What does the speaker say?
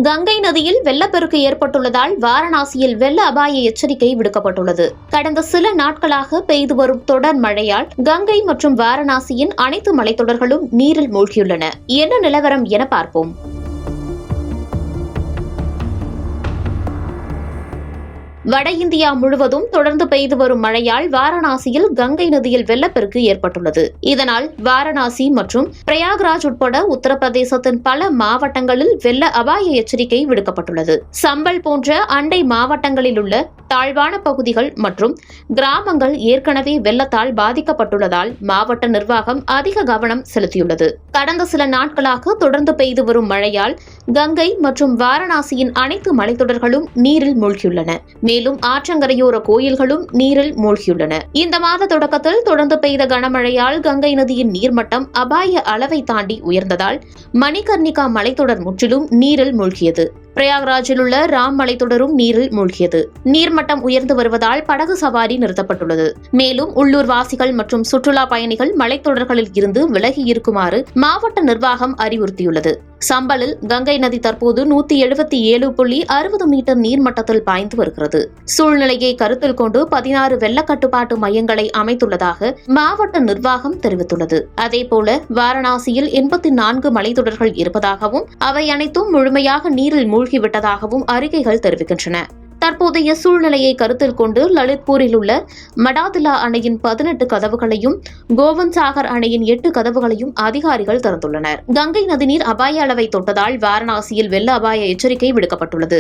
கங்கை நதியில் வெள்ளப்பெருக்கு ஏற்பட்டுள்ளதால் வாரணாசியில் வெள்ள அபாய எச்சரிக்கை விடுக்கப்பட்டுள்ளது. கடந்த சில நாட்களாக பெய்து வரும் தொடர் மழையால் கங்கை மற்றும் வாரணாசியின் அனைத்து மலைத்தொடர்களும் நீரில் மூழ்கியுள்ளன. என்ன நிலவரம் என பார்ப்போம். வட இந்தியா முழுவதும் தொடர்ந்து பெய்து வரும் மழையால் வாரணாசியில் கங்கை நதியில் வெள்ளப்பெருக்கு ஏற்பட்டுள்ளது. இதனால் வாரணாசி மற்றும் பிரயாக்ராஜ் உட்பட உத்தரப்பிரதேசத்தின் பல மாவட்டங்களில் வெள்ள அபாய எச்சரிக்கை விடுக்கப்பட்டுள்ளது. சம்பல் போன்ற அண்டை மாவட்டங்களில் உள்ள தாழ்வான பகுதிகள் மற்றும் கிராமங்கள் ஏற்கனவே வெள்ளத்தால் பாதிக்கப்பட்டுள்ளதால் மாவட்ட நிர்வாகம் அதிக கவனம் செலுத்தியுள்ளது. கடந்த சில நாட்களாக தொடர்ந்து பெய்து வரும் மழையால் கங்கை மற்றும் வாரணாசியின் அனைத்து மலைத்தொடர்களும் நீரில் மூழ்கியுள்ளன. மேலும் ஆற்றங்கரையோர கோயில்களும் நீரில் மூழ்கியுள்ளன. இந்த மாத தொடக்கத்தில் தொடர்ந்து பெய்த கனமழையால் கங்கை நதியின் நீர்மட்டம் அபாய அளவை தாண்டி உயர்ந்ததால் மணிகர்ணிகா மலைத்தொடர் முற்றிலும் நீரில் மூழ்கியது. பிரயாக்ராஜில் உள்ள ராம் மலைத்தொடரும் நீரில் மூழ்கியது. நீர்மட்டம் உயர்ந்து வருவதால் படகு சவாரி நிறுத்தப்பட்டுள்ளது. மேலும் உள்ளூர் வாசிகள் மற்றும் சுற்றுலா பயணிகள் மலைத்தொடர்களில் இருந்து விலகி இருக்குமாறு மாவட்ட நிர்வாகம் அறிவுறுத்தியுள்ளது. சம்பலில் கங்கை நதி தற்போது 177.60 மீட்டர் நீர்மட்டத்தில் பாய்ந்து வருகிறது. சூழ்நிலையை கருத்தில் கொண்டு 16 வெள்ள கட்டுப்பாட்டு மையங்களை அமைத்துள்ளதாக மாவட்ட நிர்வாகம் தெரிவித்துள்ளது. அதேபோல வாரணாசியில் 84 மலைத்தொடர்கள் இருப்பதாகவும் அவை அனைத்தும் முழுமையாக நீரில் மூழ்கிவிட்டதாகவும் அறிக்கைகள் தெரிவிக்கின்றன. தற்போதைய சூழ்நிலையை கருத்தில் கொண்டு லலித்பூரில் உள்ள மடாதிலா அணையின் 18 கதவுகளையும் கோவந்த் சாகர் அணையின் 8 கதவுகளையும் அதிகாரிகள் திறந்துள்ளனர். கங்கை நதிநீர் அபாய அளவை தொட்டதால் வாரணாசியில் வெள்ள அபாய எச்சரிக்கை விடுக்கப்பட்டுள்ளது.